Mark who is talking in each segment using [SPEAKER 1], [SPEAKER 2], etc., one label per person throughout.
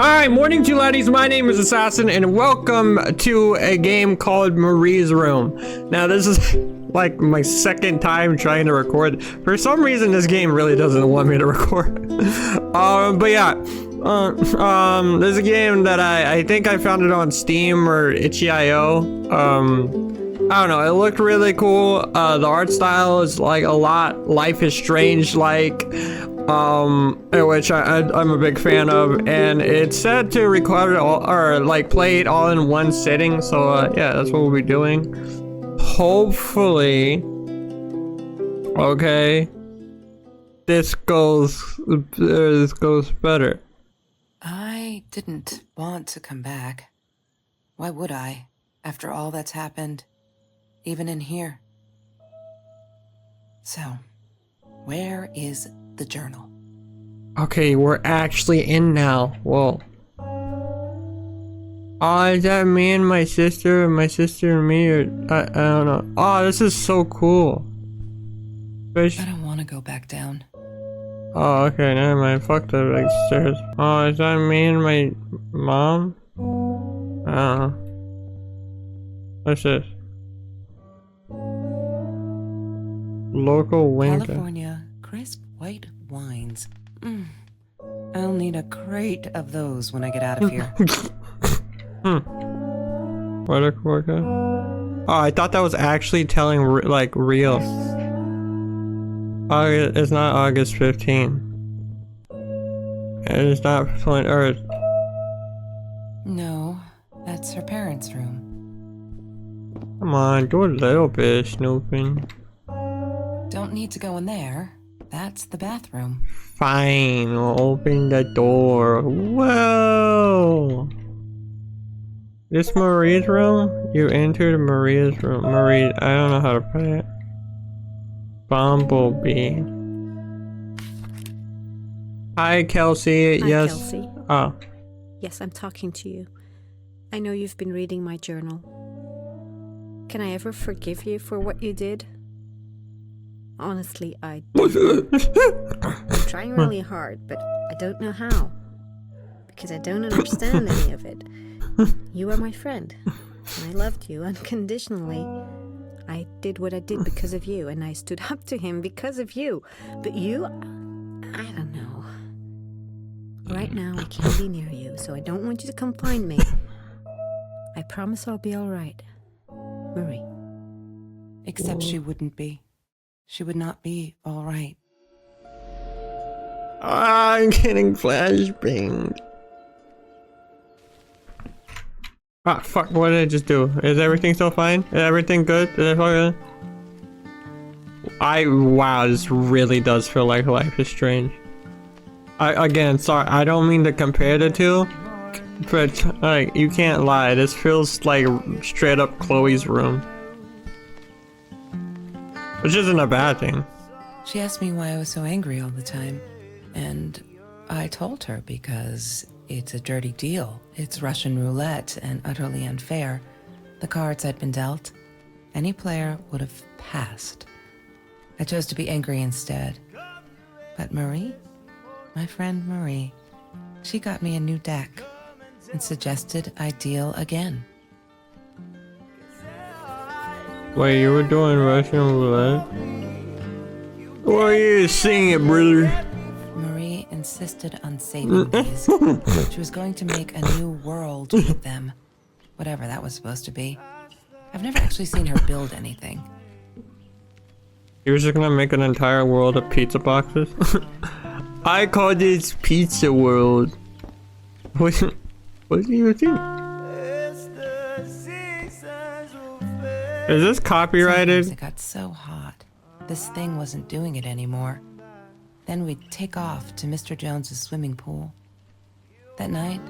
[SPEAKER 1] Hi, morning to laddies. My name is Assassin, and welcome to a game called Marie's Room. Now, this is like my second time trying to record. For some reason, this game really doesn't want me to record. But yeah, there's a game that I think I found it on Steam or itch.io. I don't know, it looked really cool. The art style is like a lot Life is Strange like, which I'm a big fan of, and it's said to record it all, or like play it all in one sitting. So yeah, that's what we'll be doing. Hopefully, okay, this goes better.
[SPEAKER 2] I didn't want to come back. Why would I, after all that's happened? Even in here. So, where is the journal?
[SPEAKER 1] Okay, we're actually in now. Whoa. Oh, is that me and my sister and me, or I don't know. Oh, this is so cool.
[SPEAKER 2] I don't want to go back down.
[SPEAKER 1] Oh, okay, never mind. Fuck the like stairs. Oh, is that me and my mom? I don't know. What's this? Local winter.
[SPEAKER 2] California crisp white wines. I'll need a crate of those when I get out of here.
[SPEAKER 1] What a quokka. Oh, I thought that was actually telling like real. August, it's not August 15. It's not Flint Earth.
[SPEAKER 2] No, that's her parents' room.
[SPEAKER 1] Come on, do a little bit of snooping.
[SPEAKER 2] Don't need to go in there. That's the bathroom.
[SPEAKER 1] Fine, we'll open the door. Whoa! This Marie's room? You entered Maria's room. Marie, I don't know how to put it. Bumblebee. Hi, Kelsey.
[SPEAKER 3] Hi,
[SPEAKER 1] yes.
[SPEAKER 3] Kelsey.
[SPEAKER 1] Oh.
[SPEAKER 3] Yes, I'm talking to you. I know you've been reading my journal. Can I ever forgive you for what you did? Honestly, I'm trying really hard, but I don't know how. Because I don't understand any of it. You are my friend, and I loved you unconditionally. I did what I did because of you, and I stood up to him because of you. But you, I don't know. Right now, I can't be near you, so I don't want you to come find me. I promise I'll be alright. Marie.
[SPEAKER 2] Except she wouldn't be. She would not be all right.
[SPEAKER 1] I'm getting flashbangs. Ah, fuck, what did I just do? Is everything still fine? Is everything good? Is it wow, this really does feel like Life is Strange. Again, sorry, I don't mean to compare the two, but like, you can't lie, this feels like straight up Chloe's room. Which isn't a bad thing.
[SPEAKER 2] She asked me why I was so angry all the time, and I told her because it's a dirty deal. It's Russian roulette and utterly unfair. The cards I'd been dealt, any player would have passed. I chose to be angry instead. But Marie, my friend Marie, she got me a new deck and suggested I deal again.
[SPEAKER 1] Wait, you were doing Russian roulette? Why are you singing, brother?
[SPEAKER 2] Marie insisted on saving these. She was going to make a new world with them. Whatever that was supposed to be. I've never actually seen her build anything.
[SPEAKER 1] You were just gonna make an entire world of pizza boxes? I call this Pizza World. What do you think? Is this copyrighted?
[SPEAKER 2] Sometimes it got so hot. This thing wasn't doing it anymore. Then we'd take off to Mr. Jones's swimming pool. That night,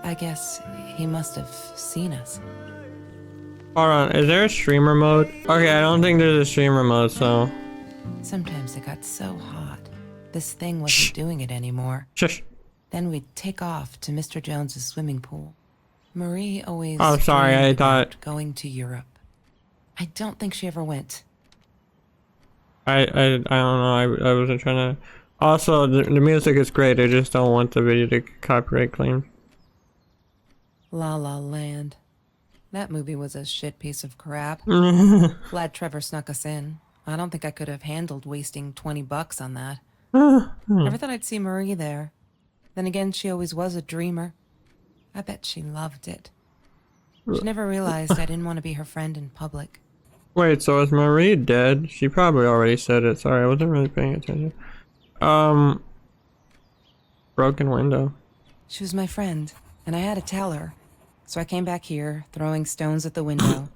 [SPEAKER 2] I guess he must have seen us.
[SPEAKER 1] Hold on, is there a streamer mode? Okay, I don't think there's a streamer mode, so...
[SPEAKER 2] Sometimes it got so hot. This thing wasn't doing it anymore.
[SPEAKER 1] Shush.
[SPEAKER 2] Then we'd take off to Mr. Jones's swimming pool. Marie always...
[SPEAKER 1] Oh, sorry, I
[SPEAKER 2] dreamed
[SPEAKER 1] thought...
[SPEAKER 2] about going to Europe. I don't think she ever went.
[SPEAKER 1] I don't know, I wasn't trying to Also, the music is great. I just don't want the video to get copyright claimed.
[SPEAKER 2] La La Land. That movie was a shit piece of crap. Glad Trevor snuck us in. I don't think I could have handled wasting $20 on that. Never thought I'd see Marie there. Then again, she always was a dreamer. I bet she loved it. She never realized I didn't want to be her friend in public.
[SPEAKER 1] Wait, so is Marie dead? She probably already said it. Sorry, I wasn't really paying attention. Broken window.
[SPEAKER 2] She was my friend, and I had to tell her. So I came back here, throwing stones at the window.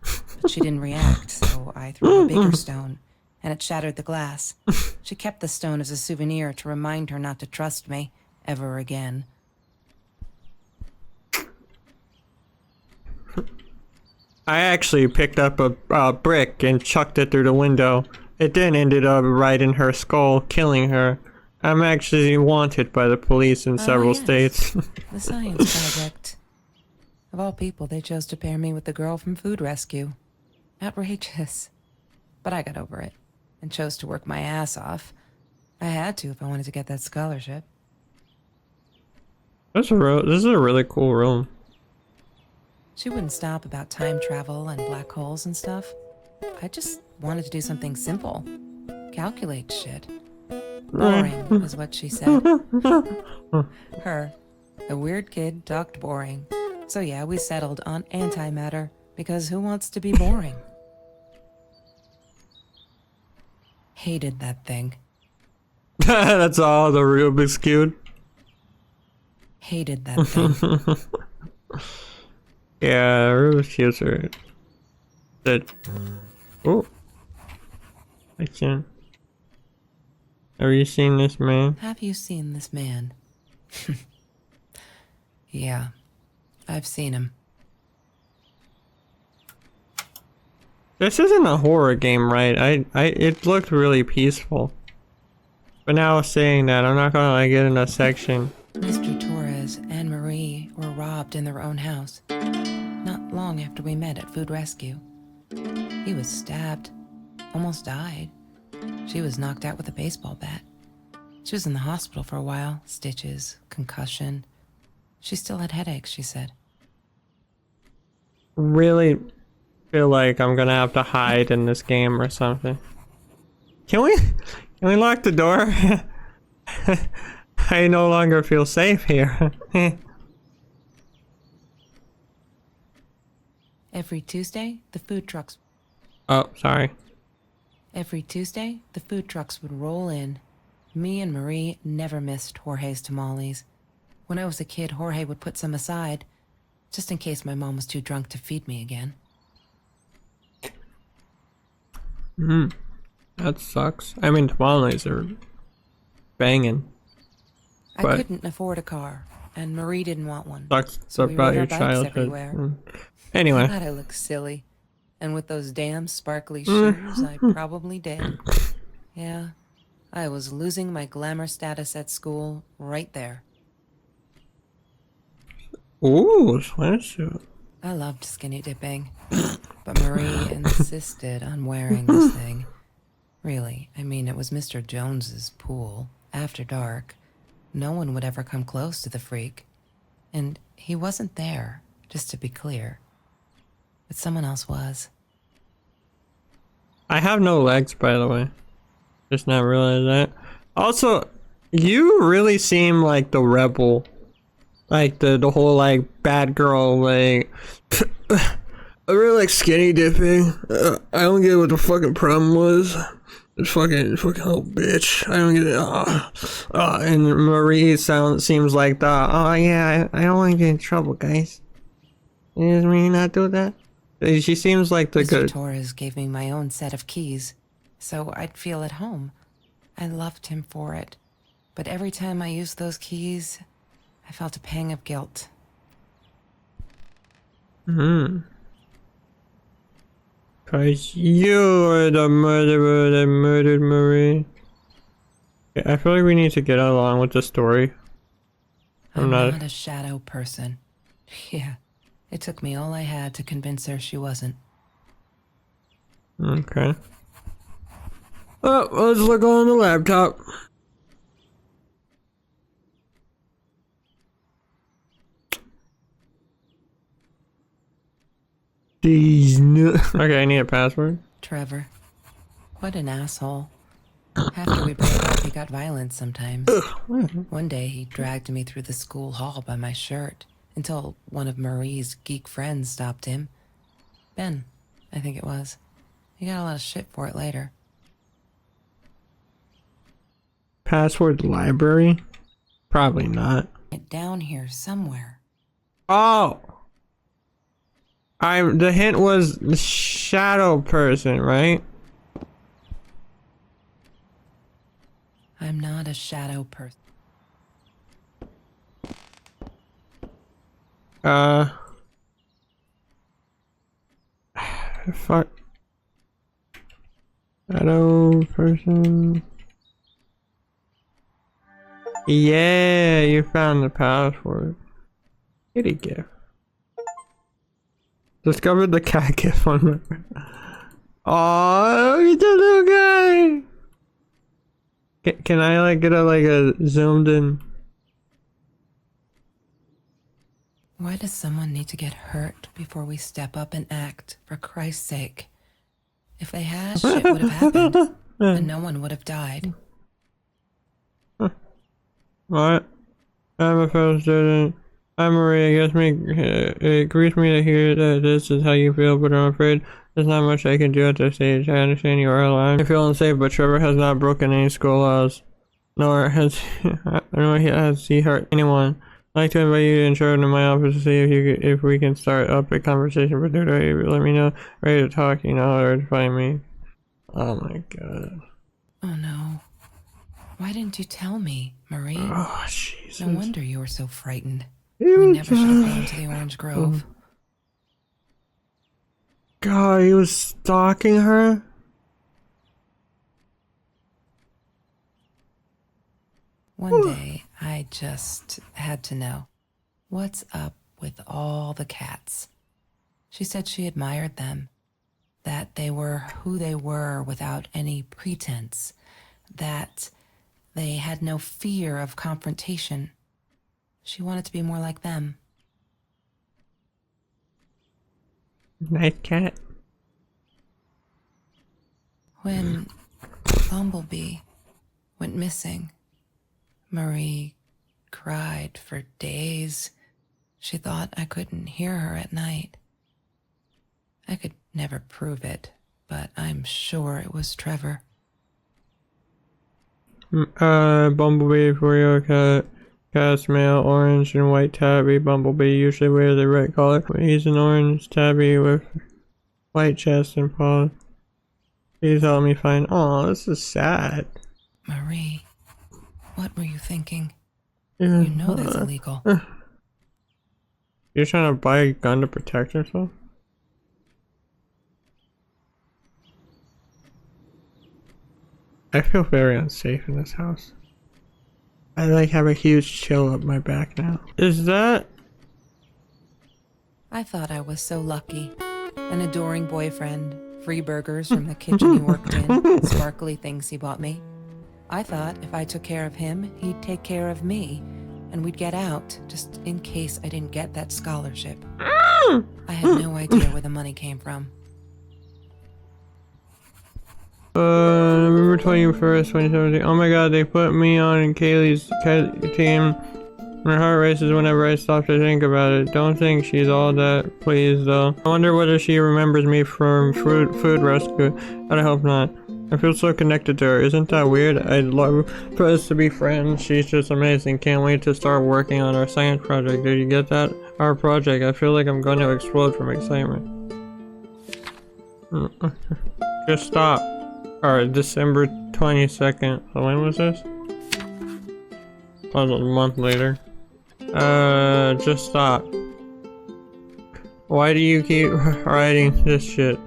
[SPEAKER 2] But she didn't react, so I threw a bigger stone, and it shattered the glass. She kept the stone as a souvenir to remind her not to trust me ever again.
[SPEAKER 1] I actually picked up a brick and chucked it through the window. It then ended up right in her skull, killing her. I'm actually wanted by the police in several states.
[SPEAKER 2] The science project. Of all people, they chose to pair me with the girl from Food Rescue. Outrageous. But I got over it and chose to work my ass off. I had to if I wanted to get that scholarship.
[SPEAKER 1] This is a really cool room.
[SPEAKER 2] She wouldn't stop about time travel and black holes and stuff. I just wanted to do something simple. Calculate shit. Boring is what she said. Her, the weird kid, talked boring. So yeah, we settled on antimatter, because who wants to be boring? Hated that thing.
[SPEAKER 1] That's all the Rubik's Cube.
[SPEAKER 2] Hated that thing.
[SPEAKER 1] Yeah, Rubik's Cubes are dead. Oh, I can't. Have you seen this man?
[SPEAKER 2] Have you seen this man? Yeah, I've seen him.
[SPEAKER 1] This isn't a horror game, right? It looked really peaceful. But now saying that, I'm not gonna get in a section.
[SPEAKER 2] Mr. Torres and Marie were robbed in their own house. Not long after we met at Food Rescue. He was stabbed. Almost died. She was knocked out with a baseball bat. She was in the hospital for a while. Stitches, concussion. She still had headaches, she said.
[SPEAKER 1] Really feel like I'm gonna have to hide in this game or something. Can we lock the door? I no longer feel safe here.
[SPEAKER 2] Every Tuesday, the food trucks...
[SPEAKER 1] Oh, sorry.
[SPEAKER 2] Every Tuesday, the food trucks would roll in. Me and Marie never missed Jorge's tamales. When I was a kid, Jorge would put some aside, just in case my mom was too drunk to feed me again.
[SPEAKER 1] That sucks. I mean, tamales are banging.
[SPEAKER 2] I couldn't afford a car, and Marie didn't want one.
[SPEAKER 1] Sucks
[SPEAKER 2] So we
[SPEAKER 1] about
[SPEAKER 2] rode
[SPEAKER 1] your
[SPEAKER 2] our bikes
[SPEAKER 1] childhood.
[SPEAKER 2] everywhere.
[SPEAKER 1] Anyway.
[SPEAKER 2] God, I look silly. And with those damn sparkly shoes, I probably did. Yeah, I was losing my glamour status at school right there.
[SPEAKER 1] Ooh, swimsuit.
[SPEAKER 2] I loved skinny dipping, but Marie insisted on wearing this thing. Really, I mean, it was Mr. Jones's pool, after dark. No one would ever come close to the freak. And he wasn't there, just to be clear. But someone else was.
[SPEAKER 1] I have no legs, by the way. Just not realize that. Also, you really seem like the rebel. Like the whole like bad girl like I really like skinny dipping. I don't get what the fucking problem was. It's fucking oh bitch. I don't get it. And Marie seems like the yeah, I don't want to get in trouble, guys. Does Marie not do that? She seems like the
[SPEAKER 2] Mr.
[SPEAKER 1] good.
[SPEAKER 2] Torres gave me my own set of keys, so I'd feel at home. I loved him for it, but every time I used those keys, I felt a pang of guilt.
[SPEAKER 1] Cause you are the murderer that murdered Marie. I feel like we need to get along with the story.
[SPEAKER 2] I'm not a shadow person. Yeah, it took me all I had to convince her she wasn't.
[SPEAKER 1] Okay. Oh, let's look on the laptop. Okay, I need a password.
[SPEAKER 2] Trevor. What an asshole. After we broke up, he got violent sometimes. One day, he dragged me through the school hall by my shirt until one of Marie's geek friends stopped him. Ben, I think it was. He got a lot of shit for it later.
[SPEAKER 1] Password library? Probably not.
[SPEAKER 2] It down here somewhere.
[SPEAKER 1] Oh! The hint was the shadow person, right?
[SPEAKER 2] I'm not a shadow person.
[SPEAKER 1] Fuck. Shadow person. Yeah, you found the password. Kitty gift. Discovered the cat gift on my. Oh, look at the little guy. Can I like get a zoomed in?
[SPEAKER 2] Why does someone need to get hurt before we step up and act, for Christ's sake? If they had, shit would have happened, and no one would have died.
[SPEAKER 1] What? I'm a fellow student. I'm Maria. It grieves me to hear that this is how you feel, but I'm afraid there's not much I can do at this stage. I understand you are alive. I feel unsafe, but Trevor has not broken any school laws, nor has he hurt anyone. I'd like to invite you in charge of my office to see if we can start up a conversation. But let me know, ready to talk. You know where to find me. Oh my god.
[SPEAKER 2] Oh no. Why didn't you tell me, Marie?
[SPEAKER 1] Oh Jesus.
[SPEAKER 2] No wonder you were so frightened. We never should have gone to the Orange Grove.
[SPEAKER 1] God, he was stalking her?
[SPEAKER 2] One day, I just had to know. What's up with all the cats? She said she admired them. That they were who they were without any pretense. That they had no fear of confrontation. She wanted to be more like them.
[SPEAKER 1] Nice cat.
[SPEAKER 2] When Bumblebee went missing, Marie cried for days. She thought I couldn't hear her at night. I could never prove it, but I'm sure it was Trevor.
[SPEAKER 1] Bumblebee for your cat. Cat's male, orange and white tabby. Bumblebee usually wears a red collar. He's an orange tabby with white chest and paws. Please help me find. Oh, this is sad.
[SPEAKER 2] Marie, what were you thinking?
[SPEAKER 1] Yeah.
[SPEAKER 2] You know that's illegal.
[SPEAKER 1] You're trying to buy a gun to protect yourself? I feel very unsafe in this house. I have a huge chill up my back now. Is that?
[SPEAKER 2] I thought I was so lucky. An adoring boyfriend, free burgers from the kitchen he worked in, sparkly things he bought me. I thought if I took care of him, he'd take care of me, and we'd get out, just in case I didn't get that scholarship. I had no idea where the money came from.
[SPEAKER 1] November 21st, 2017. Oh my god, they put me on Kaylee's team. My heart races whenever I stop to think about it. Don't think she's all that pleased though. I wonder whether she remembers me from food rescue. I hope not. I feel so connected to her. Isn't that weird? I'd love for us to be friends. She's just amazing. Can't wait to start working on our science project. Did you get that? Our project. I feel like I'm going to explode from excitement. Just stop. Alright, December 22nd. So when was this? Oh, a month later. Just stop. Why do you keep writing this shit?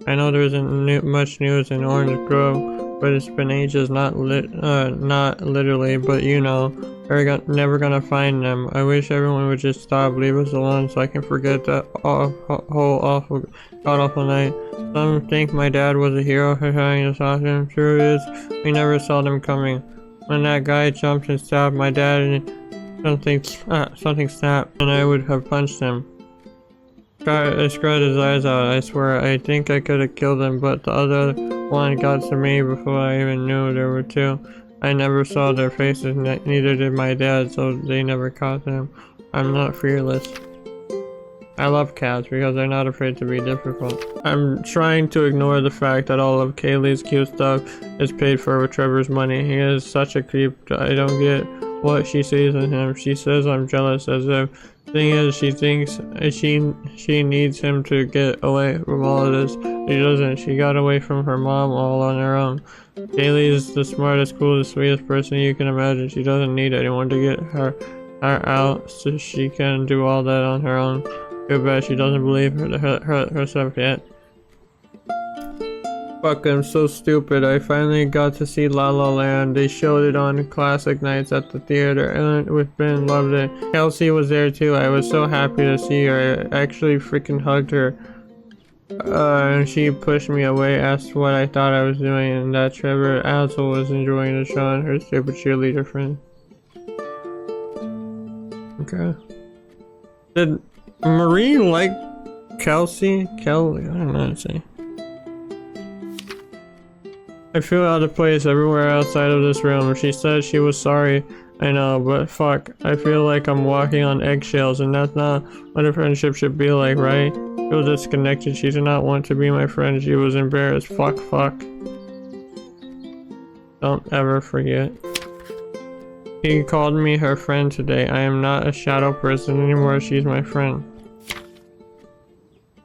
[SPEAKER 1] I know there isn't much news in Orange Grove, but it's been ages, not literally, but you know, we're never gonna find them. I wish everyone would just stop, leave us alone so I can forget that whole god-awful night. Some think my dad was a hero for trying to stop him. True it is, we never saw them coming. When that guy jumped and stabbed my dad and something snapped and I would have punched him. I scratched his eyes out, I swear. I think I could have killed him, but the other one got to me before I even knew there were two. I never saw their faces, neither did my dad, so they never caught them. I'm not fearless. I love cats because they're not afraid to be difficult. I'm trying to ignore the fact that all of Kaylee's cute stuff is paid for with Trevor's money. He is such a creep. I don't get what she sees in him. She says I'm jealous, as if thing is she thinks she needs him to get away from all of this. She doesn't. She got away from her mom all on her own. Kaylee is the smartest, coolest, sweetest person you can imagine. She doesn't need anyone to get her out, so she can do all that on her own. Too bad she doesn't believe herself yet. Fuck, I'm so stupid. I finally got to see La La Land. They showed it on classic nights at the theater, and with Ben loved it. Kelsey was there too. I was so happy to see her. I actually freaking hugged her. And she pushed me away, asked what I thought I was doing, and that Trevor asshole was enjoying the show and her stupid cheerleader friend. Okay. Did Marie like Kelsey? Kelly? I don't know what to say. I feel out of place everywhere outside of this room. She said she was sorry. I know, but fuck. I feel like I'm walking on eggshells, and that's not what a friendship should be like, right? I feel disconnected. She did not want to be my friend. She was embarrassed. Fuck. Don't ever forget. He called me her friend today. I am not a shadow person anymore. She's my friend.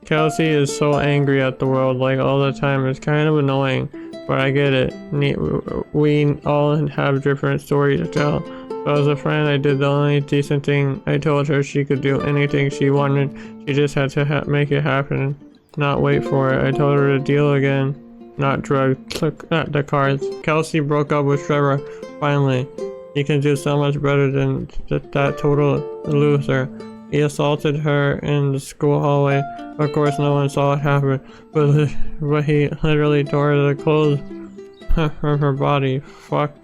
[SPEAKER 1] Kelsey is so angry at the world, like all the time. It's kind of annoying, but I get it. We all have different stories to tell. So as a friend, I did the only decent thing. I told her she could do anything she wanted. She just had to make it happen, not wait for it. I told her to deal again, not drug. Look at the cards. Kelsey broke up with Trevor, finally. He can do so much better than that total loser. He assaulted her in the school hallway. Of course, no one saw it happen, but he literally tore the clothes from her body. Fuck.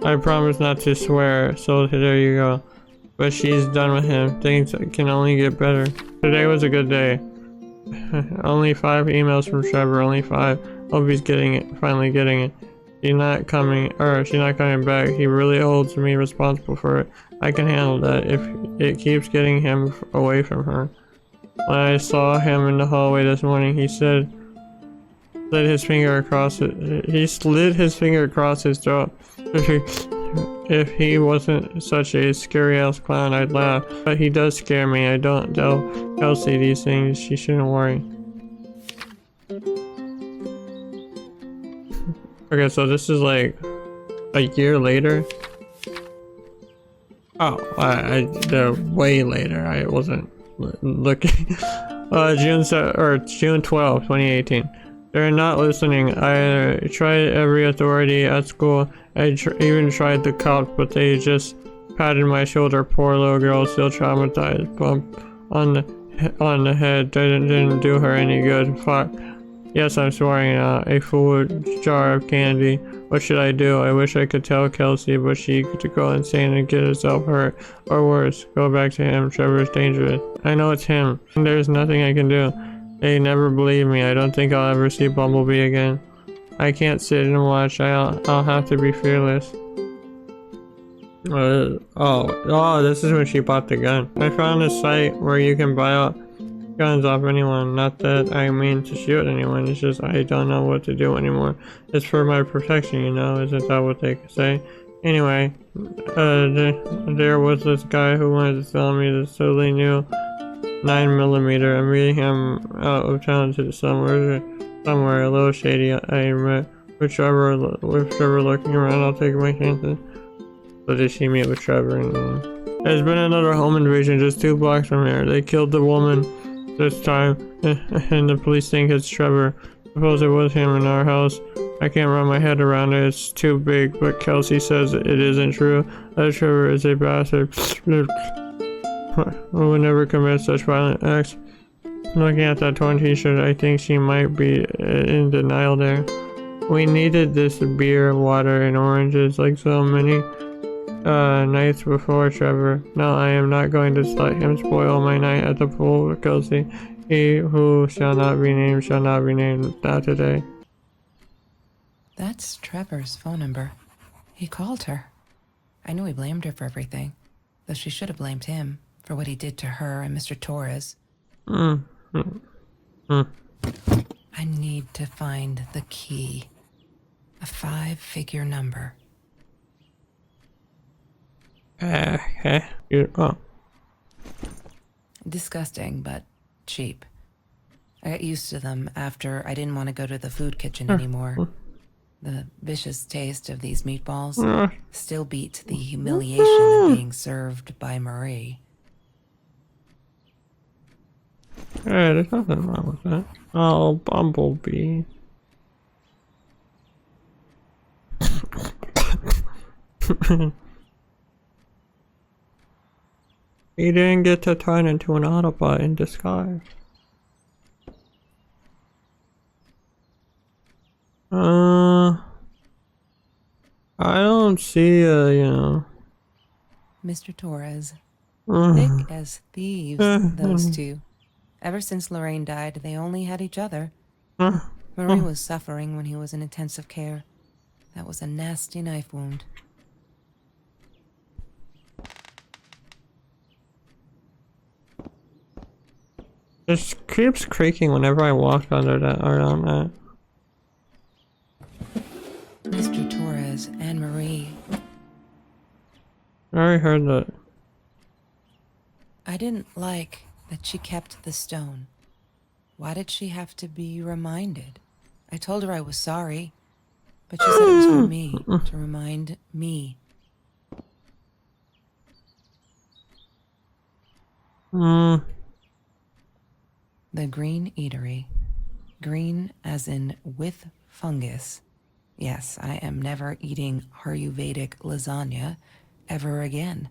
[SPEAKER 1] I promise not to swear, so there you go. But she's done with him. Things can only get better. Today was a good day. Only 5 emails from Trevor, only 5. Hope he's getting it, finally getting it. She's not coming back. He really holds me responsible for it. I can handle that if it keeps getting him away from her. When I saw him in the hallway this morning, he slid his finger across his throat. If he wasn't such a scary ass clown, I'd laugh. But he does scare me. I don't tell Kelsey these things. She shouldn't worry. Okay, so this is like a year later. Oh, they're way later. I wasn't looking. June 12, 2018. They're not listening. I tried every authority at school. I even tried the cops, but they just patted my shoulder. Poor little girl, still traumatized. Bump on the head didn't do her any good. Fuck. Yes, I'm swearing out. A full jar of candy. What should I do? I wish I could tell Kelsey, but she could go insane and get herself hurt. Or worse, go back to him. Trevor's dangerous. I know it's him. There's nothing I can do. They never believe me. I don't think I'll ever see Bumblebee again. I can't sit and watch. I'll have to be fearless. This is when she bought the gun. I found a site where you can buy out guns off anyone. Not that I mean to shoot anyone, it's just I don't know what to do anymore. It's for my protection, you know, isn't that what they say? Anyway, there was this guy who wanted to sell me this totally new 9mm. I'm meeting him out of town to somewhere a little shady. I met with Trevor looking around. I'll take my chances. So did she meet with Trevor? There's been another home invasion just 2 blocks from here. They killed the woman this time, and the police think it's Trevor. Suppose it was him in our house. I can't wrap my head around it. It's too big, but Kelsey says it isn't true. That Trevor is a bastard. Who would never commit such violent acts. Looking at that torn t-shirt, I think she might be in denial there. We needed this beer, water, and oranges like so many nights before Trevor. No, I am not going to let him spoil my night at the pool with Kelsey. He who shall not be named shall not be named. Not today.
[SPEAKER 2] That's Trevor's phone number. He called her. I knew he blamed her for everything, though she should have blamed him for what he did to her and Mr. Torres. I need to find the key. A 5-figure number.
[SPEAKER 1] Okay.
[SPEAKER 2] Disgusting, but cheap. I got used to them after I didn't want to go to the food kitchen anymore. The vicious taste of these meatballs still beat the humiliation of being served by Marie.
[SPEAKER 1] Hey, there's nothing wrong with that. Oh, Bumblebee. He didn't get to turn into an Autobot in disguise. I don't see you know.
[SPEAKER 2] Mr. Torres. Thick as thieves, those two. Ever since Lorraine died, they only had each other. Marie was suffering when he was in intensive care. That was a nasty knife wound.
[SPEAKER 1] It keeps creaking whenever I walk under that or on that.
[SPEAKER 2] Mr. Torres and Marie.
[SPEAKER 1] I already heard that.
[SPEAKER 2] I didn't like that she kept the stone. Why did she have to be reminded? I told her I was sorry, but she said it was for me, to remind me. The Green Eatery. Green as in with fungus. Yes, I am never eating Ayurvedic lasagna ever again.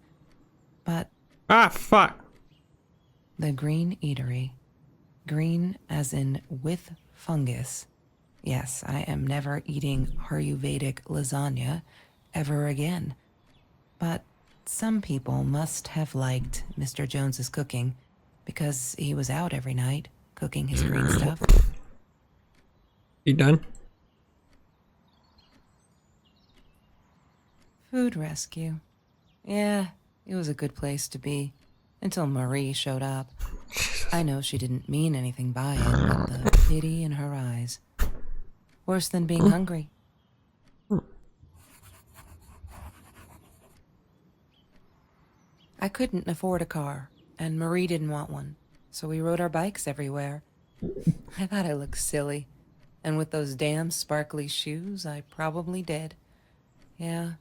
[SPEAKER 2] But
[SPEAKER 1] Ah, fuck.
[SPEAKER 2] the Green Eatery. Green as in with fungus. Yes, I am never eating Ayurvedic lasagna ever again. But some people must have liked Mr. Jones's cooking because he was out every night cooking his green stuff.
[SPEAKER 1] You done?
[SPEAKER 2] Food rescue. Yeah, it was a good place to be until Marie showed up. I know she didn't mean anything by it, but the pity in her eyes. Worse than being hungry. I couldn't afford a car, and Marie didn't want one, so we rode our bikes everywhere. I thought I looked silly, and with those damn sparkly shoes, I probably did. Yeah,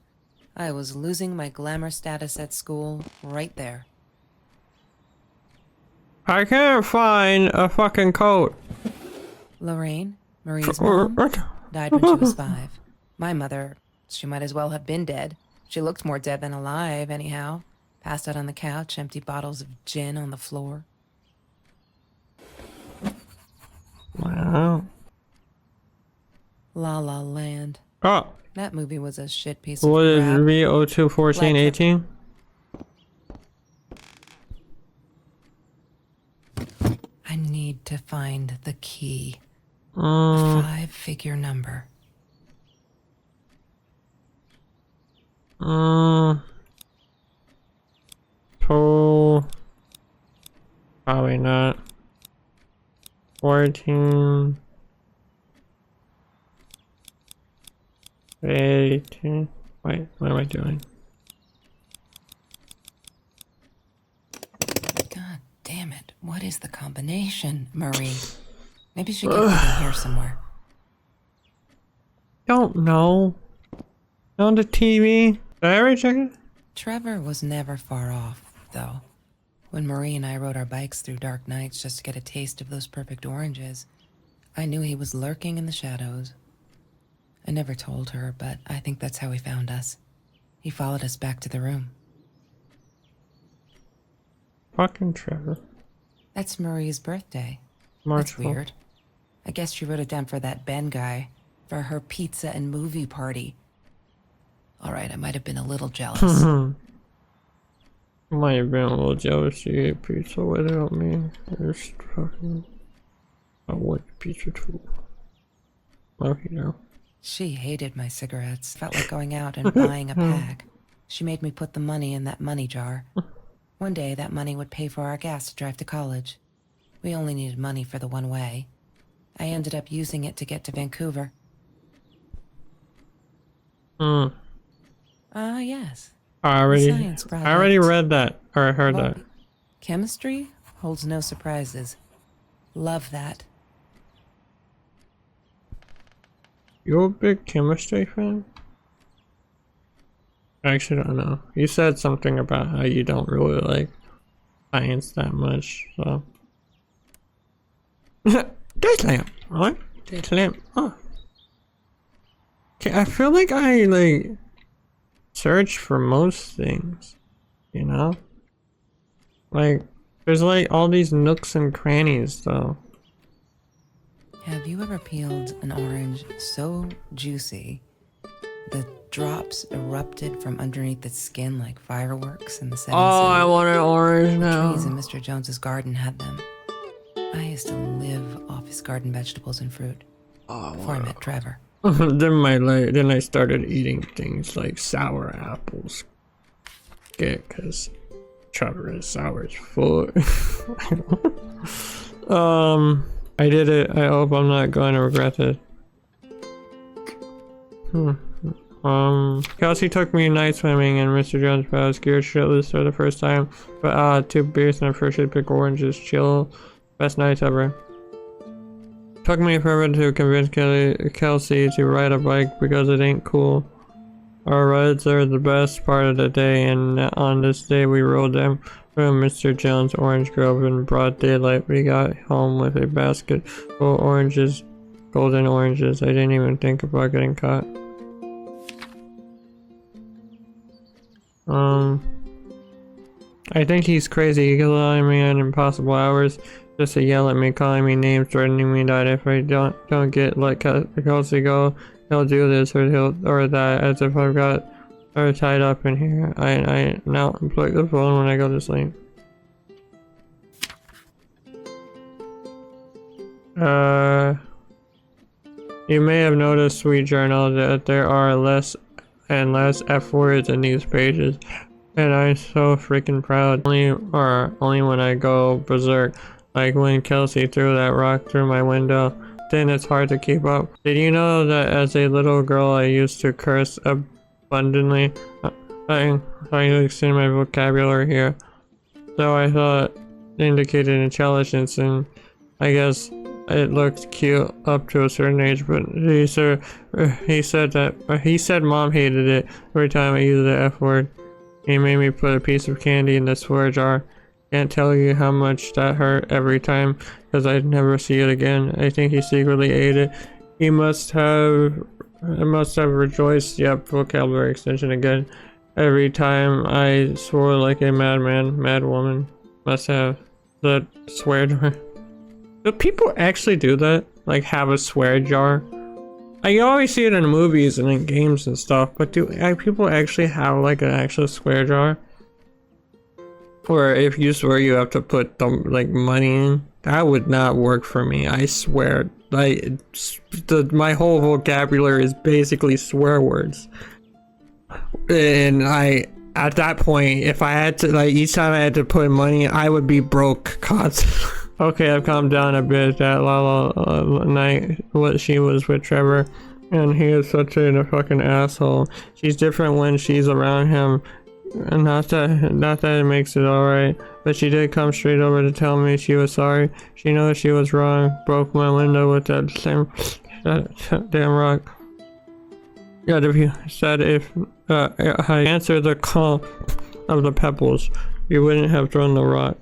[SPEAKER 2] I was losing my glamour status at school right there.
[SPEAKER 1] I can't find a fucking coat.
[SPEAKER 2] Lorraine, Marie's mom, died when she was 5. My mother, she might as well have been dead. She looked more dead than alive, anyhow. Passed out on the couch, empty bottles of gin on the floor.
[SPEAKER 1] Wow.
[SPEAKER 2] La La Land.
[SPEAKER 1] Oh,
[SPEAKER 2] That movie was a shit piece of
[SPEAKER 1] what is
[SPEAKER 2] crap.
[SPEAKER 1] V021418?
[SPEAKER 2] I need to find the key. A 5-figure number.
[SPEAKER 1] Probably not. 14. 18. Wait, what am I doing?
[SPEAKER 2] God damn it. What is the combination, Marie? Maybe she kept it in here somewhere.
[SPEAKER 1] Don't know. On the TV? Did I ever check it?
[SPEAKER 2] Trevor was never far off, though. When Marie and I rode our bikes through dark nights just to get a taste of those perfect oranges, I knew he was lurking in the shadows. I never told her, but I think that's how he found us. He followed us back to the room.
[SPEAKER 1] Fucking Trevor.
[SPEAKER 2] That's Marie's birthday. That's
[SPEAKER 1] Marshall.
[SPEAKER 2] weird. I guess she wrote it down for that Ben guy, for her pizza and movie party. All right, I might have been a little jealous.
[SPEAKER 1] Might have been a little jealous you ate pizza without me. There's fucking. I want pizza too. Oh, you know.
[SPEAKER 2] She hated my cigarettes. Felt like going out and buying a pack. She made me put the money in that money jar. One day, that money would pay for our gas to drive to college. We only needed money for the one way. I ended up using it to get to Vancouver. Yes.
[SPEAKER 1] I already
[SPEAKER 2] Science project.
[SPEAKER 1] read that or heard
[SPEAKER 2] Well,
[SPEAKER 1] that.
[SPEAKER 2] Chemistry holds no surprises. Love that.
[SPEAKER 1] You a big chemistry fan? I actually don't know. You said something about how you don't really like science that much, so. Dead lamp! What? Dead lamp. Oh. Okay, I feel like I like search for most things, you know? Like, there's like all these nooks and crannies though.
[SPEAKER 2] Have you ever peeled an orange so juicy the drops erupted from underneath its skin like fireworks in the 70s?
[SPEAKER 1] Oh, I want an orange now.
[SPEAKER 2] Trees in Mr. Jones's garden had them. I used to live off his garden vegetables and fruit before I met Trevor.
[SPEAKER 1] then I started eating things like sour apples. Yeah, cause Trevor is sour as fuck. I did it. I hope I'm not going to regret it. Kelsey took me night swimming and Mr. Jones, but I was scared shitless for the first time. But 2 beers and I first should pick oranges. Chill. Best nights ever. Took me forever to convince Kelsey to ride a bike because it ain't cool. Our rides are the best part of the day, and on this day we rode them from Mr. Jones' orange grove in broad daylight. We got home with a basket full of oranges, golden oranges. I didn't even think about getting caught. I think he's crazy. He's allowing me on impossible hours just to yell at me, calling me names, threatening me that if I don't get let Kelsey go, he'll do this or that, as if I've got her tied up in here. I now unplug the phone when I go to sleep. You may have noticed, sweet journal, that there are less and less F words in these pages, and I'm so freaking proud. Only when I go berserk, like when Kelsey threw that rock through my window. Then it's hard to keep up. Did you know that as a little girl I used to curse abundantly? I extend my vocabulary here. So I thought indicated intelligence, and I guess it looked cute up to a certain age, but he said mom hated it every time I used the F word. He made me put a piece of candy in the swear jar. Can't tell you how much that hurt every time, because I'd never see it again. I think he secretly ate it. He must have rejoiced. Yep, vocabulary extension again. Every time I swore like a madman, mad woman. Must have the swear jar. Do people actually do that? Like have a swear jar? You always see it in movies and in games and stuff, but do people actually have like an actual swear jar? Or if you swear you have to put like money in? That would not work for me, I swear. My whole vocabulary is basically swear words. And at that point, if I had to, like, each time I had to put money, I would be broke constantly. Okay, I've calmed down a bit that Lala night what she was with Trevor, and he is such a fucking asshole. She's different when she's around him, and not that it makes it alright, but she did come straight over to tell me she was sorry. She knows she was wrong, broke my window with that damn rock. Yeah, if said if I answered the call of the pebbles, you wouldn't have thrown the rock.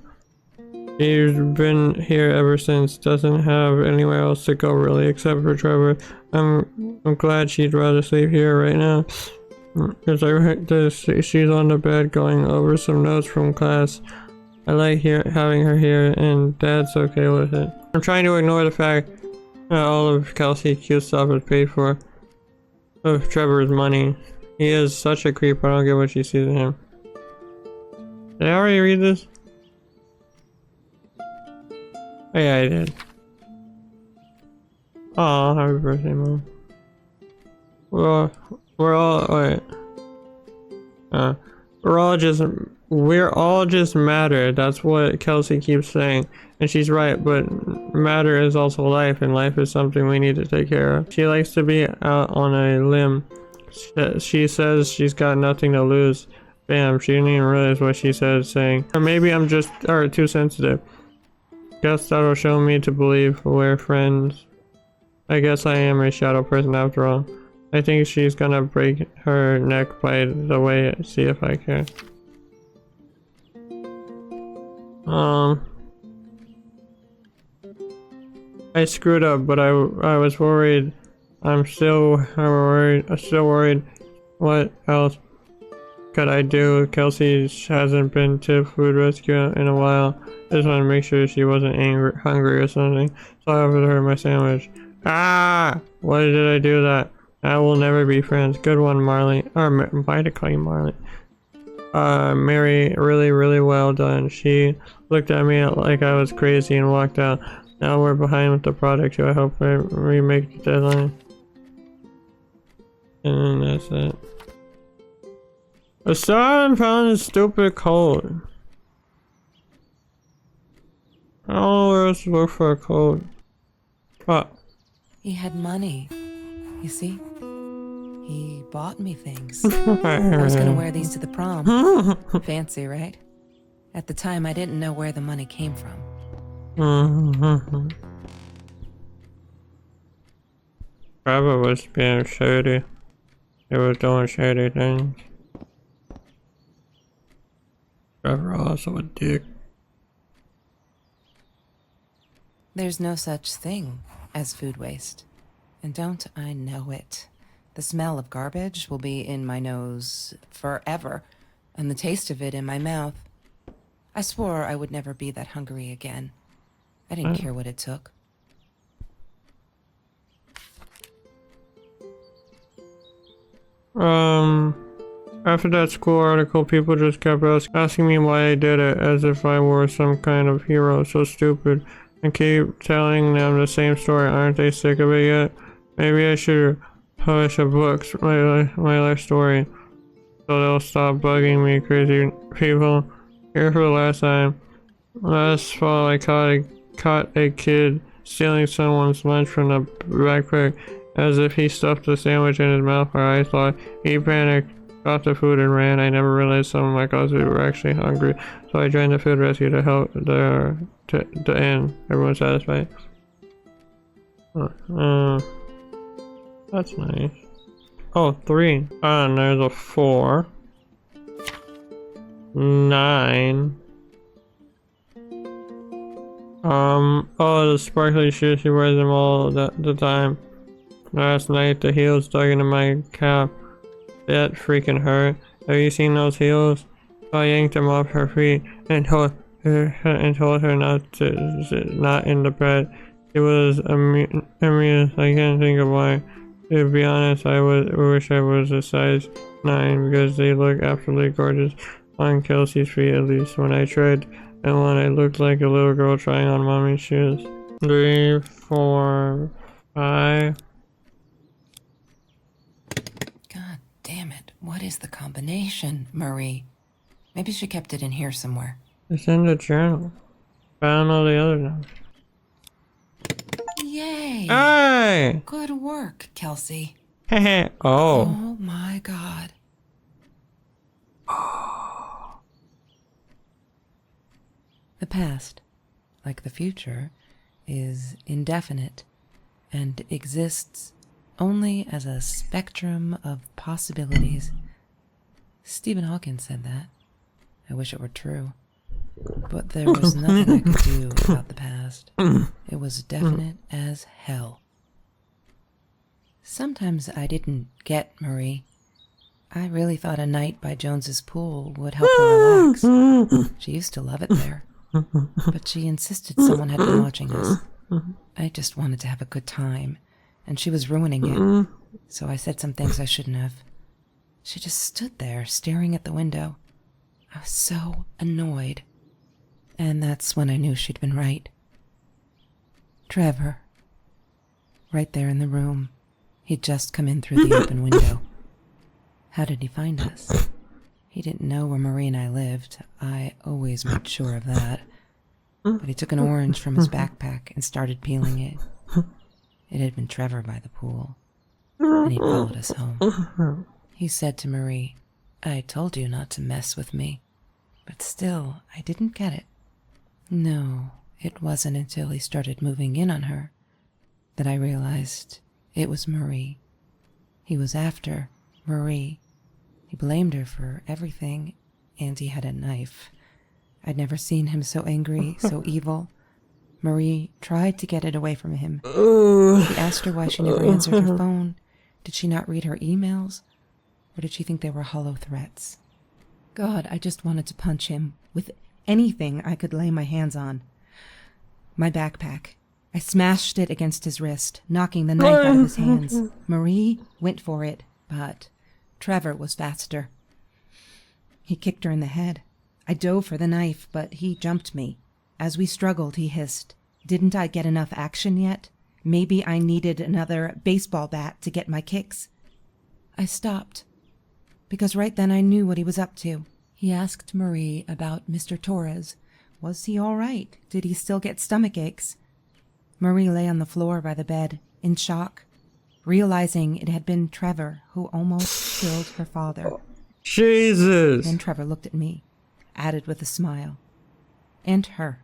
[SPEAKER 1] She's been here ever since, doesn't have anywhere else to go really except for Trevor. I'm glad she'd rather sleep here right now. Because I heard this, she's on the bed going over some notes from class. I like having her here, and Dad's okay with it. I'm trying to ignore the fact that all of Kelsey's cute stuff is paid for. Of Trevor's money. He is such a creep. I don't get what she sees in him. Did I already read this? Oh yeah, I did. Oh, happy birthday, Mom. We're all wait. We're all just matter. That's what Kelsey keeps saying, and she's right. But matter is also life, and life is something we need to take care of. She likes to be out on a limb. She says she's got nothing to lose. Bam! She didn't even realize what she said, saying, or maybe I'm just too sensitive. Guess that'll show me to believe we're friends. I guess I am a shadow person after all. I think she's gonna break her neck by the way. See if I can. I screwed up, but I was worried. I'm still worried. What else could I do? Kelsey hasn't been to food rescue in a while. I just want to make sure she wasn't hungry or something. So I offered her my sandwich. Ah! Why did I do that? I will never be friends. Good one, Marley. Or why did I call you Marley? Mary, really well done. She looked at me like I was crazy and walked out. Now we're behind with the project, so I hope we make the deadline. And then that's it. I saw and found this stupid code. I don't know where else to look for a code. What?
[SPEAKER 2] He had money. You see? He bought me things. I was gonna wear these to the prom. Fancy, right? At the time, I didn't know where the money came from.
[SPEAKER 1] Trevor was being shady. He was doing shady things. Trevor also a dick.
[SPEAKER 2] There's no such thing as food waste. And don't I know it? The smell of garbage will be in my nose forever, and the taste of it in my mouth. I swore I would never be that hungry again. I didn't care what it took.
[SPEAKER 1] After that school article, people just kept asking me why I did it, as if I were some kind of hero. So stupid. And keep telling them the same story. Aren't they sick of it yet? Maybe I should publish a book, my life story, so they'll stop bugging me, crazy people. Here for the last time. Last fall, I caught a kid stealing someone's lunch from the backpack, as if he stuffed a sandwich in his mouth. Or I thought he panicked, got the food, and ran. I never realized some of my cousins were actually hungry, so I joined the food rescue to help the end. Everyone's satisfied. That's nice. Oh, 3. And there's a 4. 9. Oh, the sparkly shoes, she wears them all the time. Last night, the heels dug into my calf. That freaking hurt. Have you seen those heels? I yanked them off her feet and told her not in the bed. It was amused. I can't think of why. To be honest, I wish I was a size 9 because they look absolutely gorgeous on Kelsey's feet, at least when I tried. And when I looked like a little girl trying on mommy's shoes. 3, 4, 5.
[SPEAKER 2] God damn it. What is the combination, Marie? Maybe she kept it in here somewhere.
[SPEAKER 1] It's in the journal. Found all the other numbers.
[SPEAKER 2] Yay!
[SPEAKER 1] Hey!
[SPEAKER 2] Good work, Kelsey.
[SPEAKER 1] Oh.
[SPEAKER 2] Oh my god. The past, like the future, is indefinite and exists only as a spectrum of possibilities. Stephen Hawking said that. I wish it were true. But there was nothing I could do about the past. It was definite as hell. Sometimes I didn't get Marie. I really thought a night by Jones's pool would help her relax. She used to love it there. But she insisted someone had been watching us. I just wanted to have a good time, and she was ruining it. So I said some things I shouldn't have. She just stood there staring at the window. I was so annoyed. And that's when I knew she'd been right. Trevor. Right there in the room. He'd just come in through the open window. How did he find us? He didn't know where Marie and I lived. I always made sure of that. But he took an orange from his backpack and started peeling it. It had been Trevor by the pool, and he followed us home. He said to Marie, "I told you not to mess with me." But still, I didn't get it. No, it wasn't until he started moving in on her that I realized it was Marie. He was after Marie. He blamed her for everything, and he had a knife. I'd never seen him so angry, so evil. Marie tried to get it away from him. He asked her why she never answered her phone. Did she not read her emails? Or did she think they were hollow threats? God, I just wanted to punch him with anything I could lay my hands on. My backpack. I smashed it against his wrist, knocking the knife out of his hands. Marie went for it, but Trevor was faster. He kicked her in the head. I dove for the knife, but he jumped me. As we struggled, he hissed, "Didn't I get enough action yet? Maybe I needed another baseball bat to get my kicks." I stopped, because right then I knew what he was up to. He asked Marie about Mr. Torres. Was he all right? Did he still get stomach aches? Marie lay on the floor by the bed, in shock, realizing it had been Trevor who almost killed her father.
[SPEAKER 1] Jesus.
[SPEAKER 2] Then Trevor looked at me, added with a smile. And her.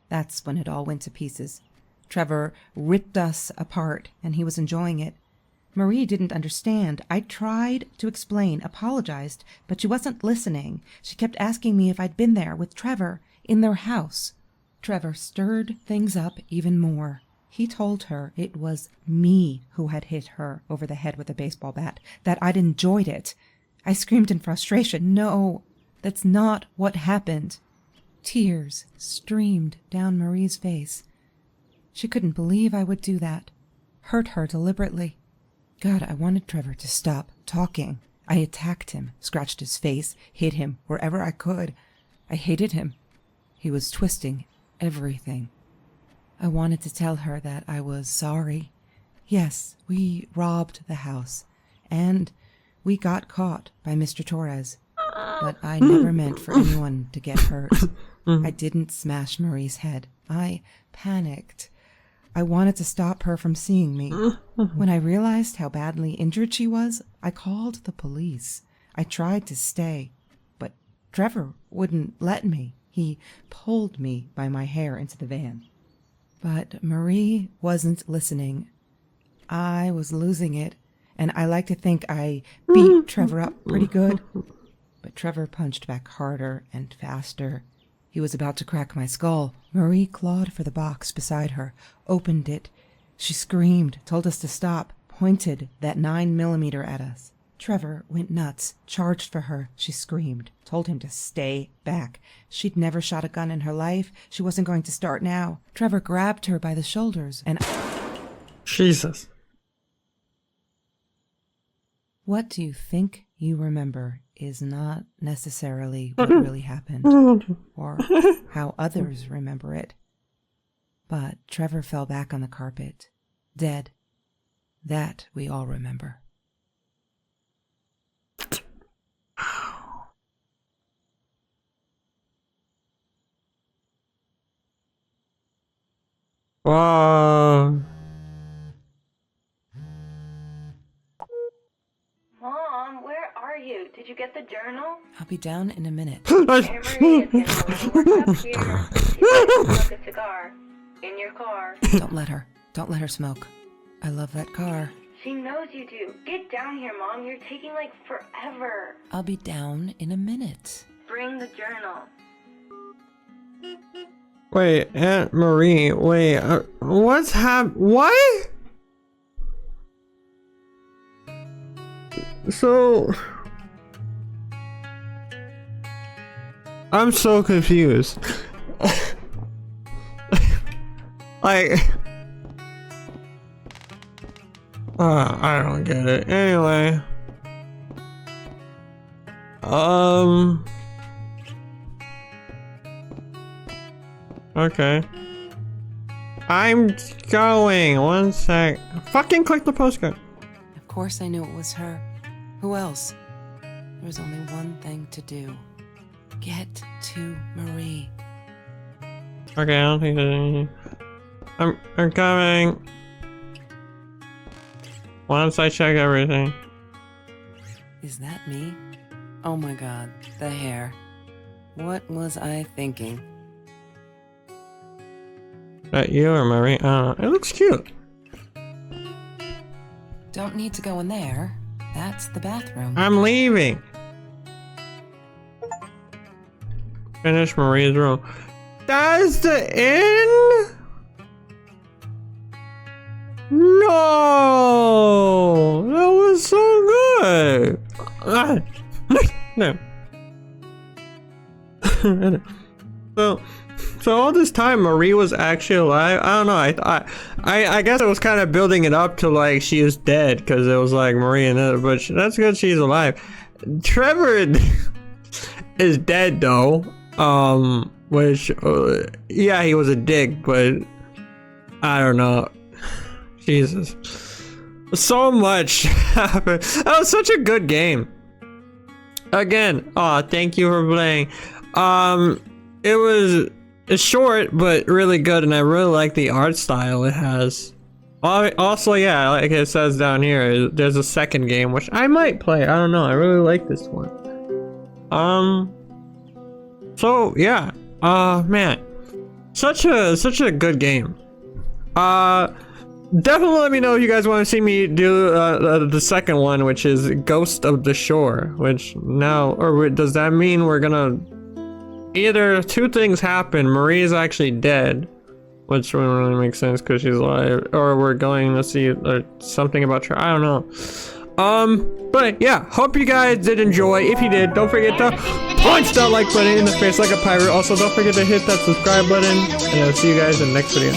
[SPEAKER 2] That's when it all went to pieces. Trevor ripped us apart, and he was enjoying it. Marie didn't understand. I tried to explain, apologized, but she wasn't listening. She kept asking me if I'd been there with Trevor in their house. Trevor stirred things up even more. He told her it was me who had hit her over the head with a baseball bat, that I'd enjoyed it. I screamed in frustration, "No, that's not what happened." Tears streamed down Marie's face. She couldn't believe I would do that. Hurt her deliberately. God, I wanted Trevor to stop talking. I attacked him, scratched his face, hit him wherever I could. I hated him. He was twisting everything. I wanted to tell her that I was sorry. Yes, we robbed the house, and we got caught by Mr. Torres. But I never meant for anyone to get hurt. I didn't smash Marie's head. I panicked. I wanted to stop her from seeing me. When I realized how badly injured she was, I called the police. I tried to stay, but Trevor wouldn't let me. He pulled me by my hair into the van. But Marie wasn't listening. I was losing it, and I like to think I beat Trevor up pretty good. But Trevor punched back harder and faster. He was about to crack my skull. Marie clawed for the box beside her, opened it. She screamed, told us to stop, pointed that 9mm at us. Trevor went nuts, charged for her. She screamed, told him to stay back. She'd never shot a gun in her life. She wasn't going to start now. Trevor grabbed her by the shoulders and...
[SPEAKER 1] Jesus.
[SPEAKER 2] What do you think you remember is not necessarily what really happened or how others remember it. But Trevor fell back on the carpet, dead. That we all remember.
[SPEAKER 1] Wow.
[SPEAKER 4] Mom, where are you? Did you get the journal?
[SPEAKER 2] I'll be down in a minute.
[SPEAKER 4] Marie is getting work up here. You can smoke a cigar in your car.
[SPEAKER 2] Don't let her. Don't let her smoke. I love that car.
[SPEAKER 4] She knows you do. Get down here, Mom. You're taking like forever.
[SPEAKER 2] I'll be down in a minute.
[SPEAKER 4] Bring the journal.
[SPEAKER 1] Wait, Aunt Marie, wait, what's what? So... I'm so confused. Like... I don't get it. Anyway... Okay. I'm going. 1 sec. Fucking click the postcard.
[SPEAKER 2] Of course I knew it was her. Who else? There was only one thing to do. Get to Marie.
[SPEAKER 1] Okay, I don't think there's anything. I'm coming. Once I check everything.
[SPEAKER 2] Is that me? Oh my god, the hair. What was I thinking?
[SPEAKER 1] That you or Marie? It looks cute.
[SPEAKER 2] Don't need to go in there. That's the bathroom.
[SPEAKER 1] I'm leaving. Finish Marie's room. That's the end? No! That was so good! No. So all this time Marie was actually alive? I don't know, I guess I was kind of building it up to like she was dead because it was like Marie and it, but that's good she's alive. Trevor is dead though. Which, yeah, he was a dick, but I don't know. Jesus. So much happened. That was such a good game. Again, thank you for playing. It's short, but really good, and I really like the art style it has. Also, yeah, like it says down here, there's a second game, which I might play. I don't know. I really like this one. So, yeah. Man. Such a good game. Definitely let me know if you guys want to see me do the second one, which is Ghost of the Shore, which now, or does that mean we're gonna either two things happen? Marie is actually dead, which wouldn't really make sense because she's alive, or we're going to see something about her. I don't know. But yeah, hope you guys did enjoy. If you did, don't forget to punch that like button in the face like a pirate. Also, don't forget to hit that subscribe button, and I'll see you guys in the next video.